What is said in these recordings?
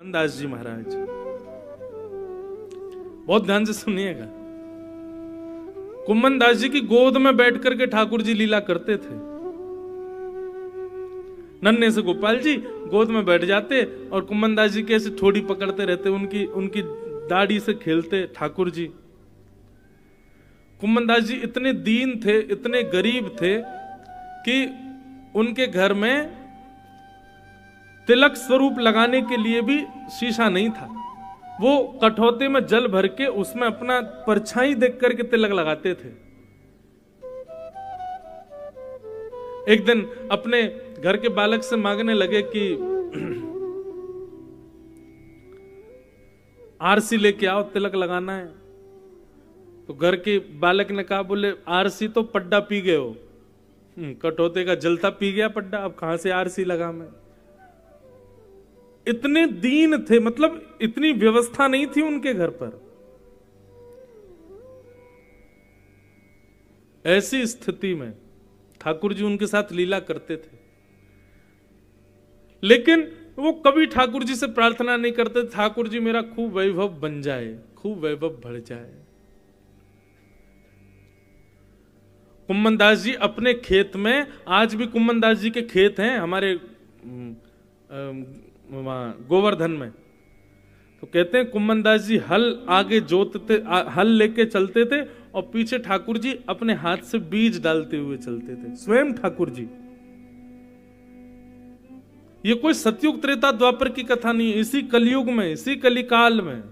दास जी महाराज, बहुत ध्यान से सुनिएगा। कुम्मन दास जी की गोद में बैठ करके ठाकुर जी लीला करते थे। नन्हे से गोपाल जी गोद में बैठ जाते और कुम्मन दास जी कैसे ठोड़ी पकड़ते रहते, उनकी दाढ़ी से खेलते ठाकुर जी। कुम्मन दास जी इतने दीन थे, इतने गरीब थे कि उनके घर में तिलक स्वरूप लगाने के लिए भी शीशा नहीं था। वो कठौते में जल भर के उसमें अपना परछाई देख करके तिलक लगाते थे। एक दिन अपने घर के बालक से मांगने लगे कि आरसी लेके आओ, तिलक लगाना है। तो घर के बालक ने कहा, बोले आरसी तो पड्डा पी गए हो, कठौते का जलता पी गया पड्डा, अब कहां से आरसी लगा मैं। इतने दीन थे, मतलब इतनी व्यवस्था नहीं थी उनके घर पर। ऐसी स्थिति में ठाकुर जी उनके साथ लीला करते थे, लेकिन वो कभी ठाकुर जी से प्रार्थना नहीं करते, ठाकुर जी मेरा खूब वैभव बन जाए, खूब वैभव बढ़ जाए। कुम्मन दास जी अपने खेत में, आज भी कुम्मन दास जी के खेत हैं हमारे वहां गोवर्धन में, तो कहते हैं कुम्मन दास जी हल आगे जोतते, हल लेके चलते थे और पीछे ठाकुर जी अपने हाथ से बीज डालते हुए चलते थे, स्वयं ठाकुर जी। ये कोई सतयुग त्रेता द्वापर की कथा नहीं है, इसी कलयुग में, इसी कलिकाल में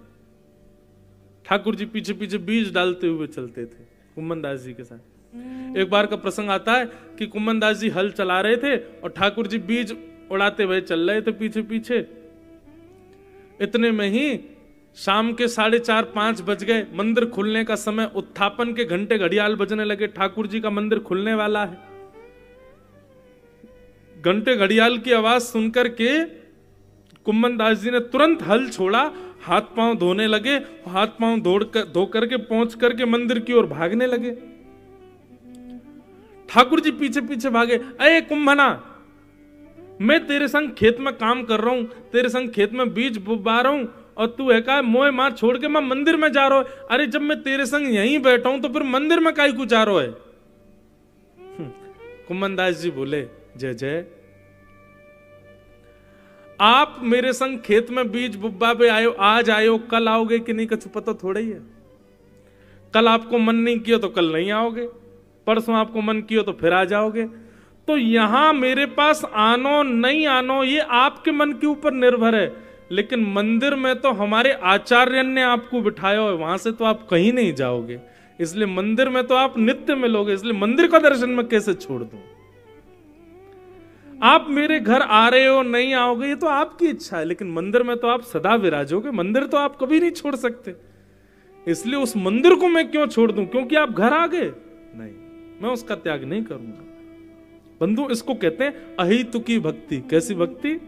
ठाकुर जी पीछे पीछे बीज डालते हुए चलते थे कुम्मन दास जी के साथ। एक बार का प्रसंग आता है कि कुम्मन दास जी हल चला रहे थे और ठाकुर जी बीज उड़ाते हुए चल रहे थे पीछे पीछे। इतने में ही शाम के 4:30-5 बज गए, मंदिर खुलने का समय, उत्थापन के घंटे घड़ियाल बजने लगे, ठाकुर जी का मंदिर खुलने वाला है। घंटे घड़ियाल की आवाज सुनकर के कुम्मन दास जी ने तुरंत हल छोड़ा, हाथ पांव धोने लगे, हाथ पांव धो करके पहुंच करके मंदिर की ओर भागने लगे। ठाकुर जी पीछे पीछे भागे, अरे कुंभना, मैं तेरे संग खेत में काम कर रहा हूं, तेरे संग खेत में बीज बुबा रहा हूं और तू है का मोह मार छोड़ के मैं मंदिर में जा रहा हूं। अरे जब मैं तेरे संग यहीं बैठा हूं तो फिर मंदिर में काहे को जा रहा है। कुम्मन दास जी बोले, जय जय, आप मेरे संग खेत में बीज बुब्बा पे आयो, आज आयो, कल आओगे कि नहीं कुछ पता थोड़ा ही है। कल आपको मन नहीं किया तो कल नहीं आओगे, परसों आपको मन किया तो फिर आ जाओगे। तो यहां मेरे पास आनो नहीं आनो ये आपके मन के ऊपर निर्भर है, लेकिन मंदिर में तो हमारे आचार्य ने आपको बिठाया है, वहां से तो आप कहीं नहीं जाओगे, इसलिए मंदिर में तो आप नित्य मिलोगे, इसलिए मंदिर का दर्शन में कैसे छोड़ दूं। आप मेरे घर आ रहे हो नहीं आओगे ये तो आपकी इच्छा है, लेकिन मंदिर में तो आप सदा विराजोगे, मंदिर तो आप कभी नहीं छोड़ सकते, इसलिए उस मंदिर को मैं क्यों छोड़ दूं, क्योंकि आप घर आ गए, नहीं, मैं उसका त्याग नहीं करूंगा। बंधु, इसको कहते हैं अहेतुकी भक्ति। कैसी भक्ति?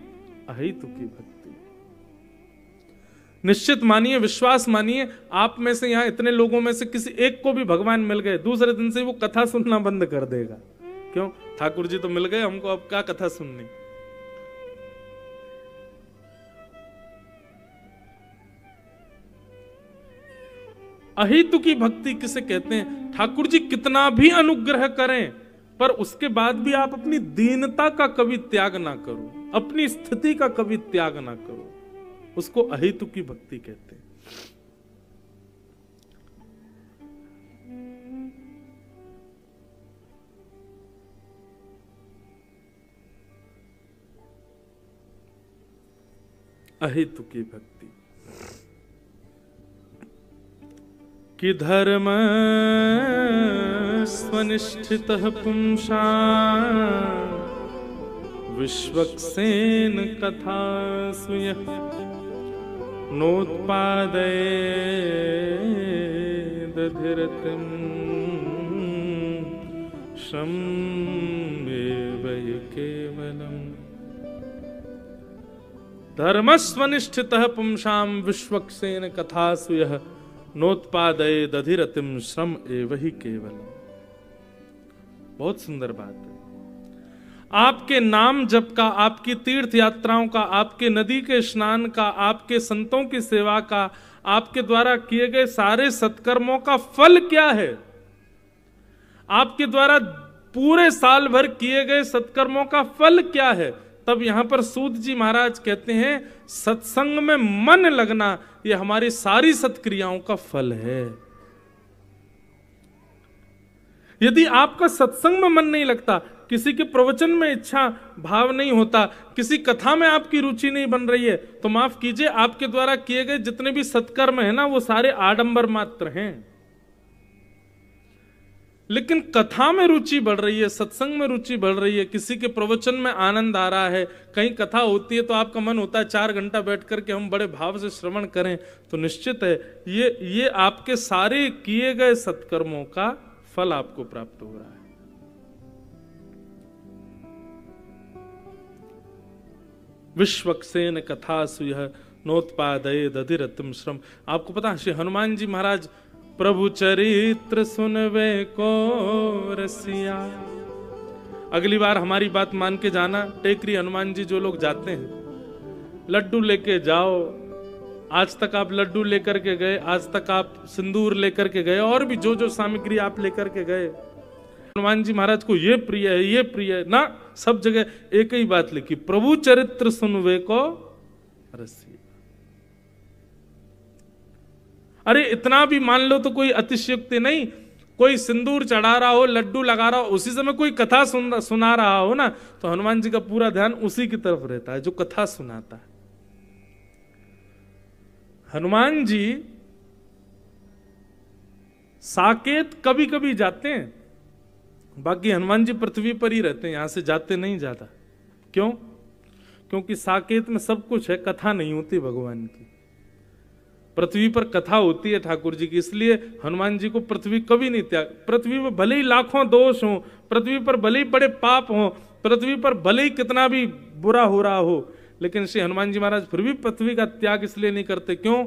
अहेतुकी भक्ति। निश्चित मानिए, विश्वास मानिए, आप में से यहां इतने लोगों में से किसी एक को भी भगवान मिल गए, दूसरे दिन से वो कथा सुनना बंद कर देगा। क्यों? ठाकुर जी तो मिल गए हमको, अब क्या कथा सुननी। अहेतुकी भक्ति किसे कहते हैं? ठाकुर जी कितना भी अनुग्रह करें पर उसके बाद भी आप अपनी दीनता का कभी त्याग ना करो, अपनी स्थिति का कभी त्याग ना करो, उसको अहेतुकी भक्ति कहते हैं। अहेतुकी भक्ति कि धर्म स्वनिष्ठितः पुंसा विश्वक्सेन कथा सुयः नोत्पादये दधिरतिं श्रमेव केवलम्। धर्मस्वनिष्ठितः पुंसां विश्वक्सेन कथा सुयः नोत्पादये दधिरतिं श्रम एव ही केवलम्। बहुत सुंदर बात है। आपके नाम जप का, आपकी तीर्थ यात्राओं का, आपके नदी के स्नान का, आपके संतों की सेवा का, आपके द्वारा किए गए सारे सत्कर्मों का फल क्या है? आपके द्वारा पूरे साल भर किए गए सत्कर्मों का फल क्या है? तब यहां पर सूत जी महाराज कहते हैं सत्संग में मन लगना ये हमारी सारी सत्क्रियाओं का फल है। यदि आपका सत्संग में मन नहीं लगता, किसी के प्रवचन में इच्छा भाव नहीं होता, किसी कथा में आपकी रुचि नहीं बन रही है, तो माफ कीजिए, आपके द्वारा किए गए जितने भी सत्कर्म है ना, वो सारे आडंबर मात्र हैं। लेकिन कथा में रुचि बढ़ रही है, सत्संग में रुचि बढ़ रही है, किसी के प्रवचन में आनंद आ रहा है, कहीं कथा होती है तो आपका मन होता है 4 घंटा बैठ करके हम बड़े भाव से श्रवण करें, तो निश्चित है ये आपके सारे किए गए सत्कर्मों का फल आपको प्राप्त हो रहा है। विश्वक्सेन कथा सुयः नोत्पादये दधिरतम श्रम। आपको पता है श्री हनुमान जी महाराज प्रभु चरित्र सुनवे को रसिया। अगली बार हमारी बात मान के जाना, टेकरी हनुमान जी जो लोग जाते हैं, लड्डू लेके जाओ। आज तक आप लड्डू लेकर के गए, आज तक आप सिंदूर लेकर के गए, और भी जो जो सामग्री आप लेकर के गए, हनुमान जी महाराज को ये प्रिय है, ये प्रिय है ना, सब जगह एक ही बात लिखी, प्रभु चरित्र सुनवे को रसिया। अरे इतना भी मान लो तो कोई अतिशयोक्ति नहीं। कोई सिंदूर चढ़ा रहा हो, लड्डू लगा रहा हो, उसी समय कोई कथा सुना रहा हो ना, तो हनुमान जी का पूरा ध्यान उसी की तरफ रहता है जो कथा सुनाता है। हनुमान जी साकेत कभी कभी जाते हैं, बाकी हनुमान जी पृथ्वी पर ही रहते हैं, यहां से जाते नहीं ज्यादा। क्यों? क्योंकि साकेत में सब कुछ है, कथा नहीं होती भगवान की। पृथ्वी पर कथा होती है ठाकुर जी की, इसलिए हनुमान जी को पृथ्वी कभी नहीं त्याग। पृथ्वी पर भले ही लाखों दोष हो, पृथ्वी पर भले ही बड़े पाप हो, पृथ्वी पर भले ही कितना भी बुरा हो रहा हो, लेकिन श्री हनुमान जी महाराज फिर भी पृथ्वी का त्याग इसलिए नहीं करते। क्यों?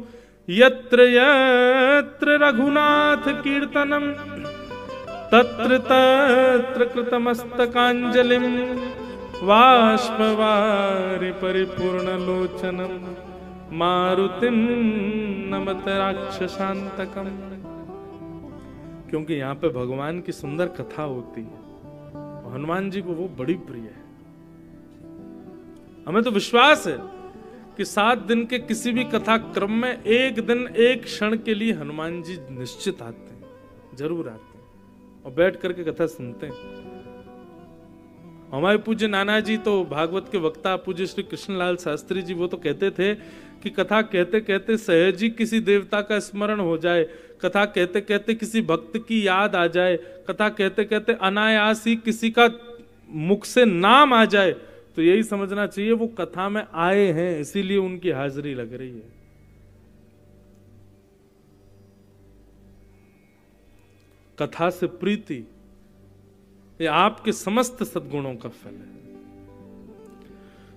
यत्र यत्र रघुनाथ कीर्तनम तत्र तत्र कृतमस्तकांजलिम वाष्पवारि परिपूर्ण लोचनम मारुतिम नमत राक्षसांतकम। क्योंकि यहां पे भगवान की सुंदर कथा होती है, हनुमान जी को वो बड़ी प्रिय है। हमें तो विश्वास है कि 7 दिन के किसी भी कथा क्रम में एक दिन एक क्षण के लिए हनुमान जी निश्चित आते हैं, जरूर आते हैं और बैठ करके कथा सुनते हैं। हमारे पूज्य नाना जी तो भागवत के वक्ता पूज्य श्री कृष्णलाल शास्त्री जी, वो तो कहते थे कि कथा कहते कहते सहज ही किसी देवता का स्मरण हो जाए, कथा कहते कहते किसी भक्त की याद आ जाए, कथा कहते कहते अनायास ही किसी का मुख से नाम आ जाए, तो यही समझना चाहिए वो कथा में आए हैं, इसीलिए उनकी हाजिरी लग रही है। कथा से प्रीति ये आपके समस्त सद्गुणों का फल है।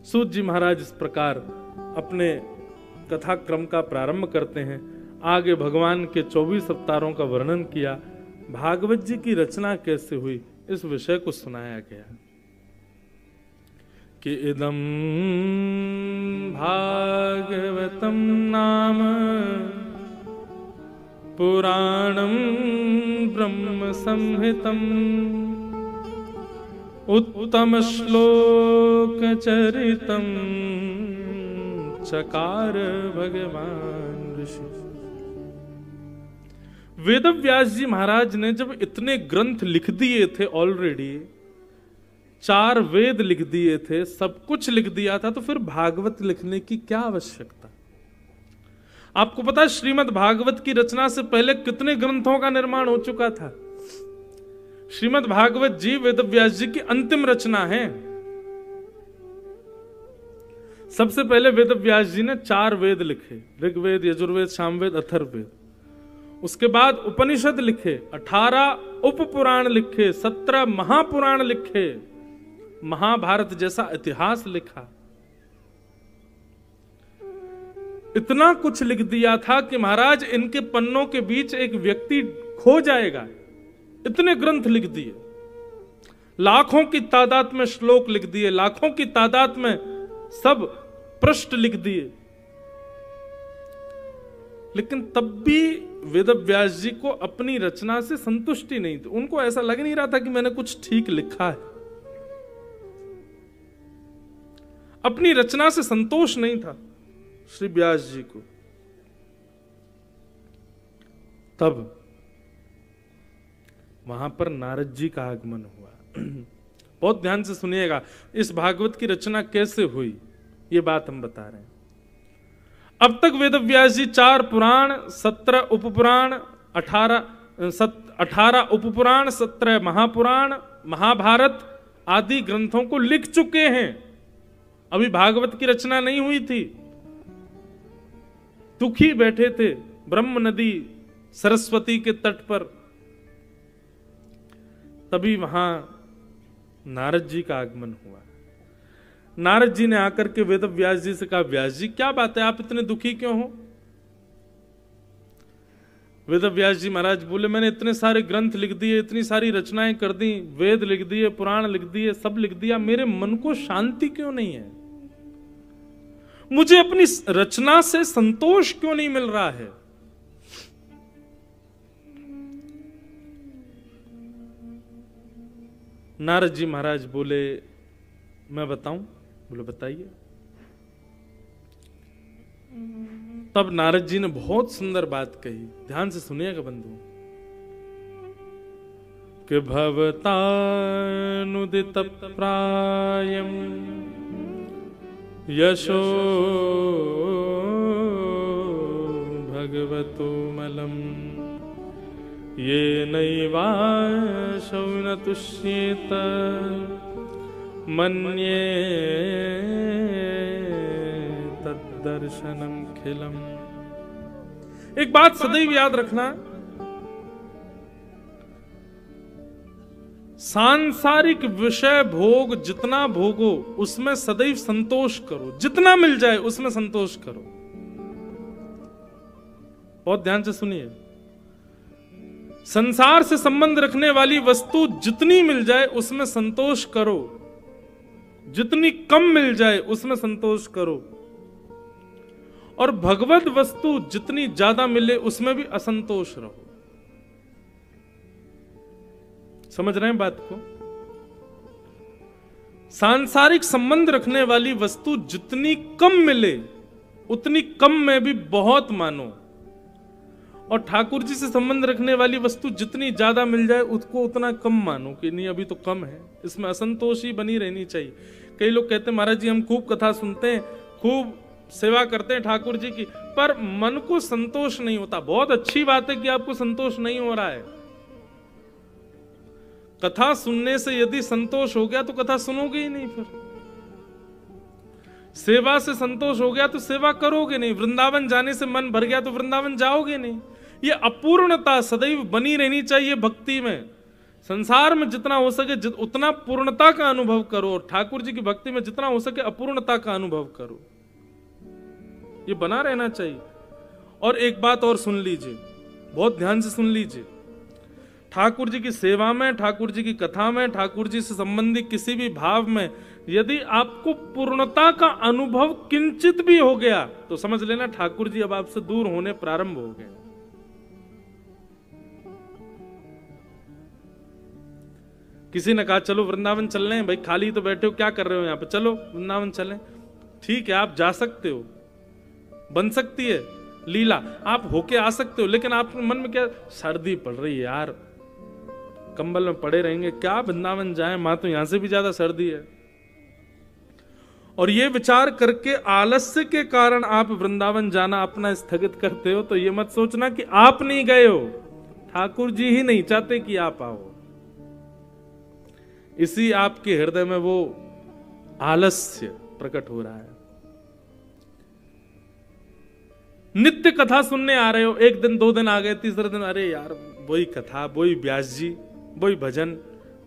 सूत जी महाराज इस प्रकार अपने कथा क्रम का प्रारंभ करते हैं। आगे भगवान के 24 अवतारों का वर्णन किया, भागवत जी की रचना कैसे हुई इस विषय को सुनाया गया कि इदं भागवतम नाम पुराणं ब्रह्म संहितम् उत्तम श्लोक चरितम चकार भगवान ऋषि। वेद व्यास जी महाराज ने जब इतने ग्रंथ लिख दिए थे, ऑलरेडी 4 वेद लिख दिए थे, सब कुछ लिख दिया था, तो फिर भागवत लिखने की क्या आवश्यकता? आपको पता है श्रीमद् भागवत की रचना से पहले कितने ग्रंथों का निर्माण हो चुका था? श्रीमद् भागवत जी वेद व्यास जी की अंतिम रचना है। सबसे पहले वेद व्यास जी ने 4 वेद लिखे, ऋग्वेद, यजुर्वेद, सामवेद, अथर्ववेद। उसके बाद उपनिषद लिखे, 18 उपपुराण लिखे, 17 महापुराण लिखे, महाभारत जैसा इतिहास लिखा। इतना कुछ लिख दिया था कि महाराज इनके पन्नों के बीच एक व्यक्ति खो जाएगा, इतने ग्रंथ लिख दिए। लाखों की तादाद में श्लोक लिख दिए, लाखों की तादाद में सब पृष्ठ लिख दिए, लेकिन तब भी वेदव्यास जी को अपनी रचना से संतुष्टि नहीं थी। उनको ऐसा लग नहीं रहा था कि मैंने कुछ ठीक लिखा है, अपनी रचना से संतोष नहीं था श्री व्यास जी को। तब वहां पर नारद जी का आगमन हुआ। बहुत ध्यान से सुनिएगा, इस भागवत की रचना कैसे हुई ये बात हम बता रहे हैं। अब तक वेदव्यास जी 4 पुराण, 17 उपपुराण, 18 उपपुराण, 17 महापुराण, महाभारत आदि ग्रंथों को लिख चुके हैं। अभी भागवत की रचना नहीं हुई थी। दुखी बैठे थे ब्रह्म नदी सरस्वती के तट पर, तभी वहां नारद जी का आगमन हुआ। नारद जी ने आकर के वेदव्यास जी से कहा, व्यास जी क्या बात है, आप इतने दुखी क्यों हो? वेदव्यास जी महाराज बोले, मैंने इतने सारे ग्रंथ लिख दिए, इतनी सारी रचनाएं कर दी, वेद लिख दिए, पुराण लिख दिए, सब लिख दिया, मेरे मन को शांति क्यों नहीं है? मुझे अपनी रचना से संतोष क्यों नहीं मिल रहा है? नारद जी महाराज बोले, मैं बताऊं? बोले बताइए। तब नारद जी ने बहुत सुंदर बात कही, ध्यान से सुनिएगा बंधु, कि भवतानुदित प्रायम यशो भगवतो मलम ये नैवाशौ न तुष्येत मन्ये तद्दर्शनम खिलम। एक बात सदैव याद रखना, सांसारिक विषय भोग जितना भोगो उसमें सदैव संतोष करो, जितना मिल जाए उसमें संतोष करो। बहुत ध्यान से सुनिए, संसार से संबंध रखने वाली वस्तु जितनी मिल जाए उसमें संतोष करो, जितनी कम मिल जाए उसमें संतोष करो, और भगवत वस्तु जितनी ज्यादा मिले उसमें भी असंतोष रहो। समझ रहे हैं बात को? सांसारिक संबंध रखने वाली वस्तु जितनी कम मिले उतनी कम में भी बहुत मानो, और ठाकुर जी से संबंध रखने वाली वस्तु जितनी ज्यादा मिल जाए उसको उतना कम मानो कि नहीं अभी तो कम है, इसमें असंतोष ही बनी रहनी चाहिए। कई लोग कहते हैं महाराज जी हम खूब कथा सुनते हैं, खूब सेवा करते हैं ठाकुर जी की, पर मन को संतोष नहीं होता। बहुत अच्छी बात है कि आपको संतोष नहीं हो रहा है। कथा सुनने से यदि संतोष हो गया तो कथा सुनोगे ही नहीं, फिर सेवा से संतोष हो गया तो सेवा करोगे नहीं, वृंदावन जाने से मन भर गया तो वृंदावन जाओगे नहीं। ये अपूर्णता सदैव बनी रहनी चाहिए भक्ति में। संसार में जितना हो सके उतना पूर्णता का अनुभव करो, और ठाकुर जी की भक्ति में जितना हो सके अपूर्णता का अनुभव करो, ये बना रहना चाहिए। और एक बात और सुन लीजिए, बहुत ध्यान से सुन लीजिए, ठाकुर जी की सेवा में, ठाकुर जी की कथा में, ठाकुर जी से संबंधित किसी भी भाव में यदि आपको पूर्णता का अनुभव किंचित भी हो गया तो समझ लेना ठाकुर जी अब आपसे दूर होने प्रारंभ हो गए। किसी ने कहा चलो वृंदावन चल रहे हैं, भाई खाली तो बैठे हो, क्या कर रहे हो यहाँ पे, चलो वृंदावन चलें। ठीक है, आप जा सकते हो, बन सकती है लीला, आप होके आ सकते हो, लेकिन आपके मन में क्या, सर्दी पड़ रही है यार, कंबल में पड़े रहेंगे, क्या वृंदावन जाएं, मां तो यहां से भी ज्यादा सर्दी है। और ये विचार करके आलस्य के कारण आप वृंदावन जाना अपना स्थगित करते हो, तो ये मत सोचना कि आप नहीं गए हो, ठाकुर जी ही नहीं चाहते कि आप आओ। इसी आपके हृदय में वो आलस्य प्रकट हो रहा है। नित्य कथा सुनने आ रहे हो, एक दिन 2 दिन आ गए, तीसरे दिन अरे यार वही कथा, वही व्यास जी, वही भजन,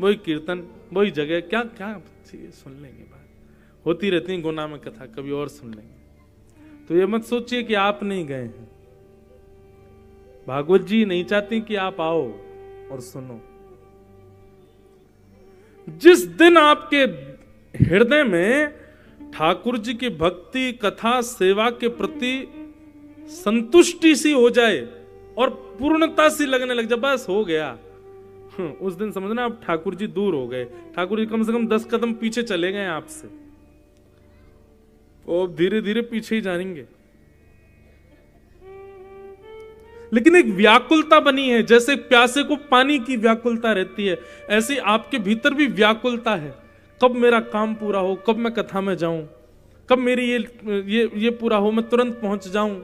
वही कीर्तन, वही जगह, क्या क्या सुन लेंगे, बात होती रहती है गुना में कथा, कभी और सुन लेंगे। तो ये मत सोचिए कि आप नहीं गए हैं, भागवत जी नहीं चाहती कि आप आओ और सुनो। जिस दिन आपके हृदय में ठाकुर जी की भक्ति, कथा, सेवा के प्रति संतुष्टि सी हो जाए और पूर्णता सी लगने लग जाए, बस हो गया, उस दिन समझना अब ठाकुर जी दूर हो गए। ठाकुर जी कम से कम 10 कदम पीछे चले गए आपसे, और धीरे धीरे पीछे ही जाएंगे। लेकिन एक व्याकुलता बनी है, जैसे प्यासे को पानी की व्याकुलता रहती है, ऐसी आपके भीतर भी व्याकुलता है। कब मेरा काम पूरा हो, कब मैं कथा में जाऊं, कब मेरी ये पूरा हो, मैं तुरंत पहुंच जाऊं।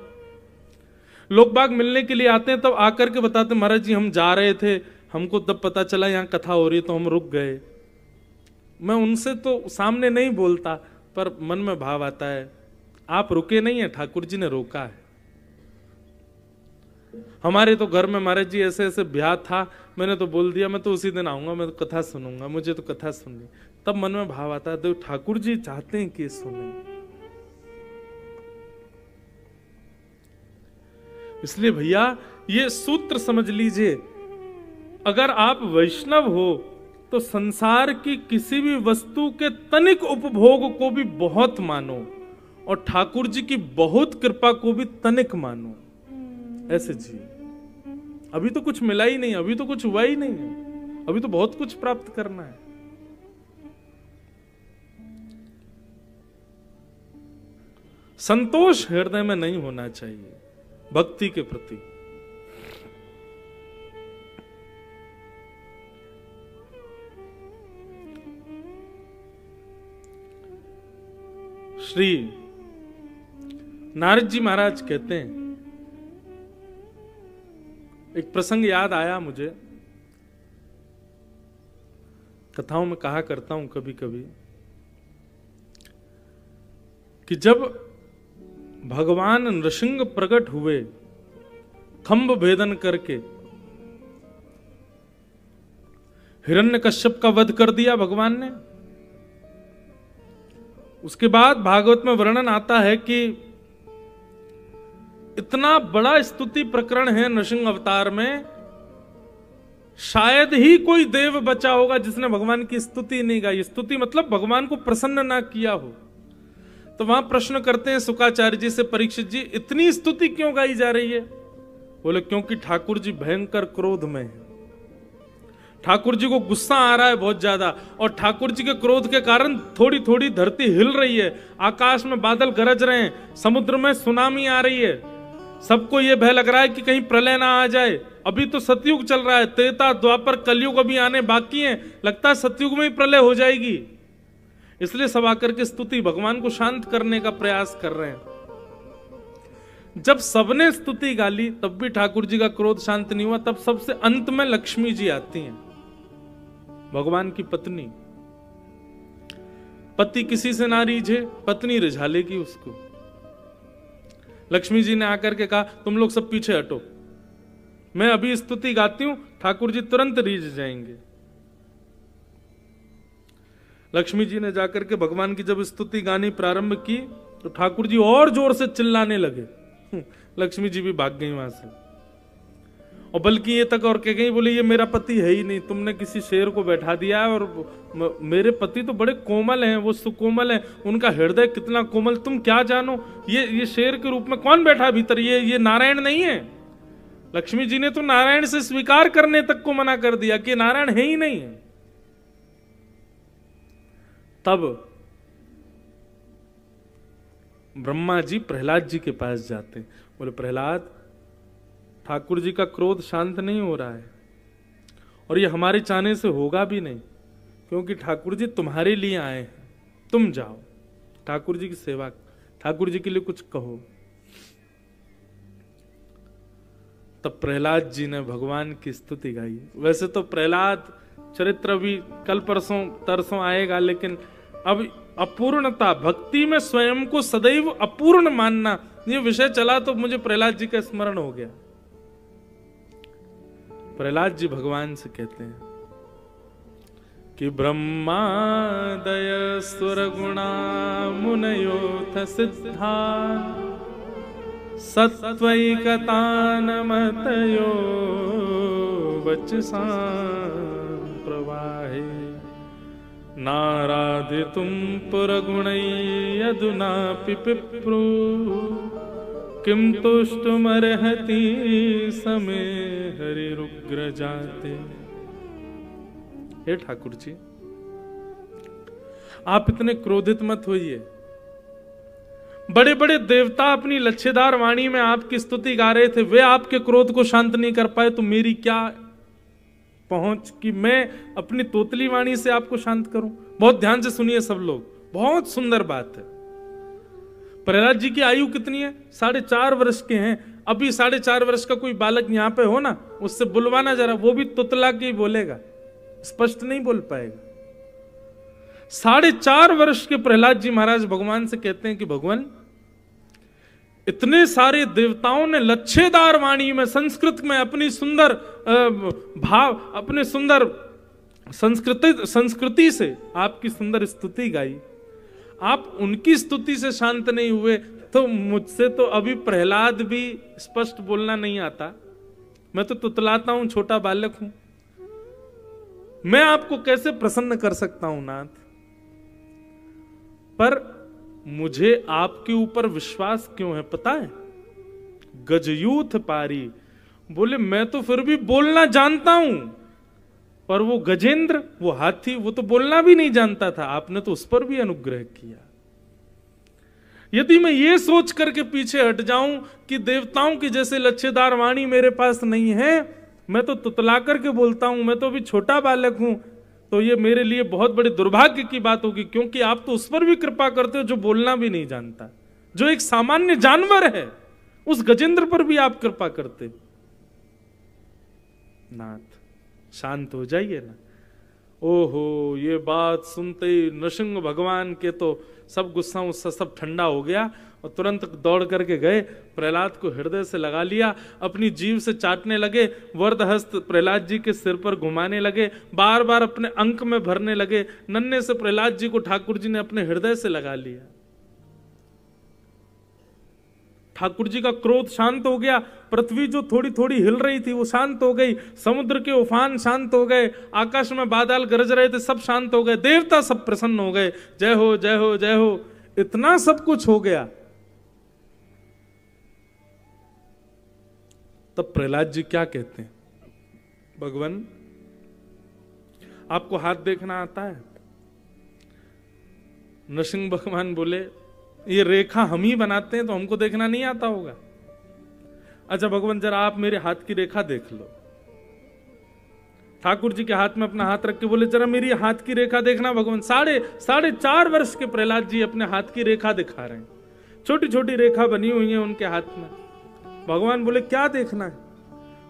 लोग बाग मिलने के लिए आते हैं, तब आकर के बताते महाराज जी हम जा रहे थे, हमको तब पता चला यहाँ कथा हो रही है तो हम रुक गए। मैं उनसे तो सामने नहीं बोलता, पर मन में भाव आता है आप रुके नहीं है, ठाकुर जी ने रोका है। हमारे तो घर में महाराज जी ऐसे ऐसे ब्याह था, मैंने तो बोल दिया मैं तो उसी दिन आऊंगा, मैं तो कथा सुनूंगा, मुझे तो कथा सुननी। तब मन में भाव आता है तो ठाकुर जी चाहते हैं कि सुने। इसलिए भैया ये सूत्र समझ लीजिए, अगर आप वैष्णव हो तो संसार की किसी भी वस्तु के तनिक उपभोग को भी बहुत मानो, और ठाकुर जी की बहुत कृपा को भी तनिक मानो। ऐसे जी, अभी तो कुछ मिला ही नहीं, अभी तो कुछ हुआ ही नहीं है, अभी तो बहुत कुछ प्राप्त करना है। संतोष हृदय में नहीं होना चाहिए भक्ति के प्रति। श्री नारद जी महाराज कहते हैं, एक प्रसंग याद आया मुझे, कथाओं में कहा करता हूं कभी कभी, कि जब भगवान नृसिंह प्रकट हुए खंभ भेदन करके, हिरण्यकश्यप का वध कर दिया भगवान ने। उसके बाद भागवत में वर्णन आता है कि इतना बड़ा स्तुति प्रकरण है नृसिंह अवतार में, शायद ही कोई देव बचा होगा जिसने भगवान की स्तुति नहीं गाई। स्तुति मतलब भगवान को प्रसन्न ना किया हो। तो वहां प्रश्न करते हैं शुकाचार्य जी से, परीक्षित जी इतनी स्तुति क्यों गाई जा रही है? बोले क्योंकि ठाकुर जी भयंकर क्रोध में है, ठाकुर जी को गुस्सा आ रहा है बहुत ज्यादा, और ठाकुर जी के क्रोध के कारण थोड़ी थोड़ी धरती हिल रही है, आकाश में बादल गरज रहे हैं, समुद्र में सुनामी आ रही है, सबको यह भय लग रहा है कि कहीं प्रलय ना आ जाए। अभी तो सतयुग चल रहा है, त्रेता द्वापर कलयुग अभी आने बाकी है, लगता है सतयुग में ही प्रलय हो जाएगी। इसलिए सब आकर के स्तुति भगवान को शांत करने का प्रयास कर रहे हैं। जब सबने स्तुति गाली तब भी ठाकुर जी का क्रोध शांत नहीं हुआ। तब सबसे अंत में लक्ष्मी जी आती हैं, भगवान की पत्नी। पति किसी से ना रीझे, पत्नी रिझा लेगी उसको। लक्ष्मी जी ने आकर के कहा तुम लोग सब पीछे हटो, मैं अभी स्तुति गाती हूं, ठाकुर जी तुरंत रीझ जाएंगे। लक्ष्मी जी ने जाकर के भगवान की जब स्तुति गानी प्रारंभ की तो ठाकुर जी और जोर से चिल्लाने लगे। लक्ष्मी जी भी भाग गई वहां से, और बल्कि ये तक और कह गई, बोले ये मेरा पति है ही नहीं, तुमने किसी शेर को बैठा दिया है, और मेरे पति तो बड़े कोमल हैं, वो सुकोमल हैं, उनका हृदय कितना कोमल, तुम क्या जानो, ये शेर के रूप में कौन बैठा भीतर, ये नारायण नहीं है। लक्ष्मी जी ने तो नारायण से स्वीकार करने तक को मना कर दिया कि नारायण है ही नहीं है। तब ब्रह्मा जी प्रहलाद जी के पास जाते हैं, बोले प्रहलाद ठाकुर जी का क्रोध शांत नहीं हो रहा है, और ये हमारे चाहने से होगा भी नहीं, क्योंकि ठाकुर जी तुम्हारे लिए आए हैं, तुम जाओ ठाकुर जी की सेवा, ठाकुर जी के लिए कुछ कहो। तब प्रहलाद जी ने भगवान की स्तुति गाई। वैसे तो प्रहलाद चरित्र भी कल परसों तरसों आएगा, लेकिन अब अपूर्णता, भक्ति में स्वयं को सदैव अपूर्ण मानना, ये विषय चला तो मुझे प्रहलाद जी का स्मरण हो गया। प्रहलाद जी भगवान से कहते हैं कि ब्रह्मादय सुर गुणा मुनयोथ सिद्धा सत्वैकतान मतयो वचसां प्रवाहे नाराधितुं पुरगुणैयदुनापि पिप्रो किं तुष्टुमर्हति समे हरिरुग्र जाते। हे ठाकुर जी, आप इतने क्रोधित मत होइए। बड़े बड़े देवता अपनी लच्छेदार वाणी में आपकी स्तुति गा रहे थे, वे आपके क्रोध को शांत नहीं कर पाए, तो मेरी क्या पहुंच कि मैं अपनी तोतली वाणी से आपको शांत करूं। बहुत ध्यान से सुनिए सब लोग, बहुत सुंदर बात है। प्रहलाद जी की आयु कितनी है? 4.5 वर्ष के हैं। अभी 4.5 वर्ष का कोई बालक यहां पे हो ना, उससे बुलवाना जरा, वो भी तुतला के ही बोलेगा, स्पष्ट नहीं बोल पाएगा। 4.5 वर्ष के प्रहलाद जी महाराज भगवान से कहते हैं कि भगवान, इतने सारे देवताओं ने लच्छेदार वाणी में संस्कृत में अपनी सुंदर भाव, अपने सुंदर संस्कृति से आपकी सुंदर स्तुति गाई, आप उनकी स्तुति से शांत नहीं हुए, तो मुझसे तो अभी प्रहलाद भी स्पष्ट बोलना नहीं आता, मैं तो तुतलाता हूं, छोटा बालक हूं, मैं आपको कैसे प्रसन्न कर सकता हूं नाथ। पर मुझे आपके ऊपर विश्वास क्यों है पता है? गजयूथ पारी, बोले मैं तो फिर भी बोलना जानता हूं, पर वो गजेंद्र, वो हाथी, वो तो बोलना भी नहीं जानता था, आपने तो उस पर भी अनुग्रह किया। यदि मैं ये सोच करके पीछे हट जाऊं कि देवताओं की जैसे लच्छेदार वाणी मेरे पास नहीं है, मैं तो तुतला करके बोलता हूं, मैं तो अभी छोटा बालक हूं, तो ये मेरे लिए बहुत बड़े दुर्भाग्य की बात होगी, क्योंकि आप तो उस पर भी कृपा करते हो जो बोलना भी नहीं जानता, जो एक सामान्य जानवर है, उस गजेंद्र पर भी आप कृपा करते। नाथ शांत हो जाइए ना। ओहो, ये बात सुनते ही नृसिंह भगवान के तो सब गुस्सा उससे सब ठंडा हो गया और तुरंत दौड़ करके गए, प्रहलाद को हृदय से लगा लिया, अपनी जीभ से चाटने लगे, वरदहस्त प्रहलाद जी के सिर पर घुमाने लगे, बार बार अपने अंक में भरने लगे। नन्हे से प्रहलाद जी को ठाकुर जी ने अपने हृदय से लगा लिया। ठाकुर जी का क्रोध शांत हो गया, पृथ्वी जो थोड़ी थोड़ी हिल रही थी वो शांत हो गई, समुद्र के उफान शांत हो गए, आकाश में बादल गरज रहे थे सब शांत हो गए, देवता सब प्रसन्न हो गए, जय हो जय हो जय हो, इतना सब कुछ हो गया। तब प्रहलाद जी क्या कहते हैं? भगवान, आपको हाथ देखना आता है? नरसिंह भगवान बोले, ये रेखा हम ही बनाते हैं तो हमको देखना नहीं आता होगा। अच्छा भगवान, जरा आप मेरे हाथ की रेखा देख लो। ठाकुर जी के हाथ में अपना हाथ रख के बोले, जरा मेरी हाथ की रेखा देखना। भगवान 4.5 वर्ष के प्रहलाद जी अपने हाथ की रेखा दिखा रहे हैं, छोटी छोटी रेखा बनी हुई है उनके हाथ में। भगवान बोले, क्या देखना है?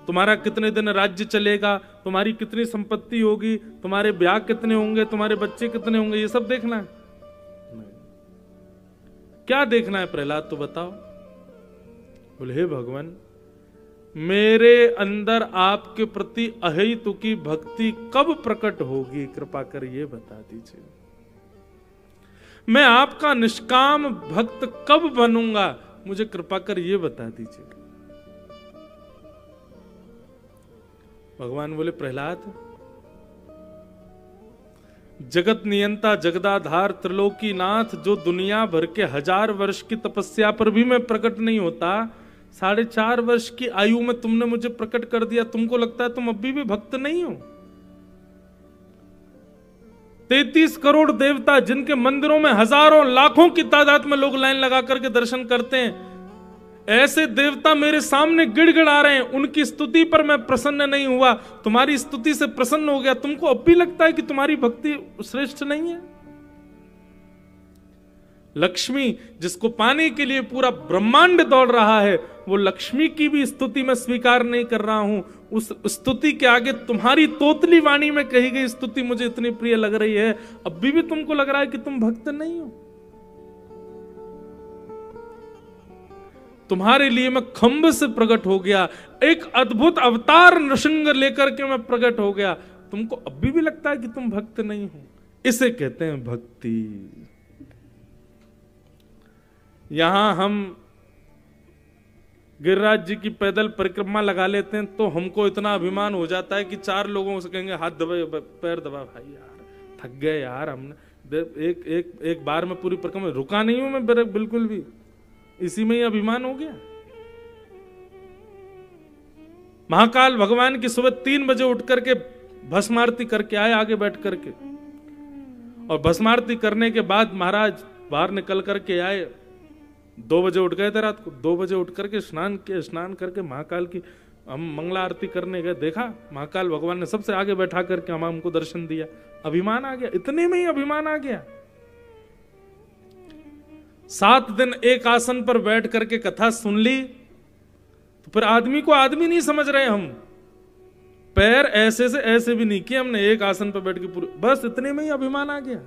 तुम्हारा कितने दिन राज्य चलेगा, तुम्हारी कितनी संपत्ति होगी, तुम्हारे ब्याह कितने होंगे, तुम्हारे बच्चे कितने होंगे, ये सब देखना है? क्या देखना है प्रहलाद, तो बताओ। बोले, हे भगवान, मेरे अंदर आपके प्रति अहेतु की भक्ति कब प्रकट होगी, कृपा कर ये बता दीजिए। मैं आपका निष्काम भक्त कब बनूंगा, मुझे कृपा कर ये बता दीजिए। भगवान बोले, प्रहलाद, जगत नियंता जगदाधार त्रिलोकी नाथ, जो दुनिया भर के 1000 वर्ष की तपस्या पर भी मैं प्रकट नहीं होता, 4.5 वर्ष की आयु में तुमने मुझे प्रकट कर दिया, तुमको लगता है तुम अभी भी भक्त नहीं हो? 33 करोड़ देवता, जिनके मंदिरों में हजारों लाखों की तादाद में लोग लाइन लगा करके दर्शन करते हैं, ऐसे देवता मेरे सामने गिड़गिड़ा रहे हैं, उनकी स्तुति पर मैं प्रसन्न नहीं हुआ, तुम्हारी स्तुति से प्रसन्न हो गया, तुमको अब भी लगता है कि तुम्हारी भक्ति श्रेष्ठ नहीं है? लक्ष्मी, जिसको पाने के लिए पूरा ब्रह्मांड दौड़ रहा है, वो लक्ष्मी की भी स्तुति मैं स्वीकार नहीं कर रहा हूं, उस स्तुति के आगे तुम्हारी तोतली वाणी में कही गई स्तुति मुझे इतनी प्रिय लग रही है, अब भी तुमको लग रहा है कि तुम भक्त नहीं हो? तुम्हारे लिए मैं खंभ से प्रकट हो गया, एक अद्भुत अवतार नृसिंह लेकर के मैं प्रकट हो गया, तुमको अभी भी लगता है कि तुम भक्त नहीं हो? इसे कहते हैं भक्ति। यहां हम गिरिराज जी की पैदल परिक्रमा लगा लेते हैं तो हमको इतना अभिमान हो जाता है कि 4 लोगों से कहेंगे हाथ दबाए, पैर दबा भाई यार, थक गए यार हमने, एक बार में पूरी परिक्रमा रुका नहीं हूं मैं बिल्कुल भी, इसी में ही अभिमान हो गया। महाकाल भगवान की सुबह 3 बजे उठ करके भस्म आरती करके आए आगे बैठ करके, और भस्म आरती करने के बाद महाराज बाहर निकल करके आए, 2 बजे उठ गए थे रात को, 2 बजे उठ करके स्नान किया, स्नान करके महाकाल की हम मंगला आरती करने गए, देखा महाकाल भगवान ने सबसे आगे बैठा करके हमको दर्शन दिया। अभिमान आ गया, इतने में ही अभिमान आ गया। 7 दिन एक आसन पर बैठ करके कथा सुन ली, तो फिर आदमी को आदमी नहीं समझ रहे हम, पैर ऐसे से ऐसे भी नहीं किए हमने, एक आसन पर बैठ के पूरे, बस इतने में ही अभिमान आ गया।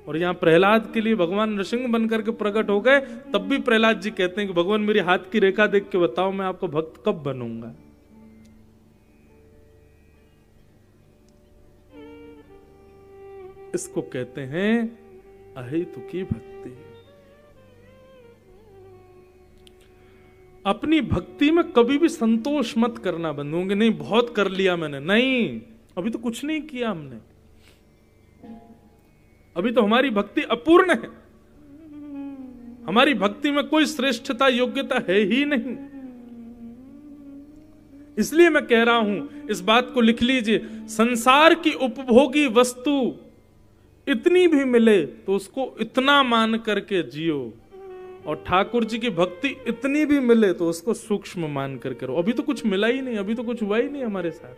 और यहां प्रहलाद के लिए भगवान नृसिंह बनकर के प्रकट हो गए, तब भी प्रहलाद जी कहते हैं कि भगवान मेरी हाथ की रेखा देख के बताओ मैं आपको भक्त कब बनूंगा। इसको कहते हैं अहेतुकी भक्ति। अपनी भक्ति में कभी भी संतोष मत करना बंद होंगे, नहीं बहुत कर लिया मैंने, नहीं अभी तो कुछ नहीं किया हमने, अभी तो हमारी भक्ति अपूर्ण है, हमारी भक्ति में कोई श्रेष्ठता योग्यता है ही नहीं। इसलिए मैं कह रहा हूं, इस बात को लिख लीजिए, संसार की उपभोगी वस्तु इतनी भी मिले तो उसको इतना मान करके जियो, और ठाकुर जी की भक्ति इतनी भी मिले तो उसको सूक्ष्म मान करके रहो। अभी तो कुछ मिला ही नहीं, अभी तो कुछ हुआ ही नहीं हमारे साथ।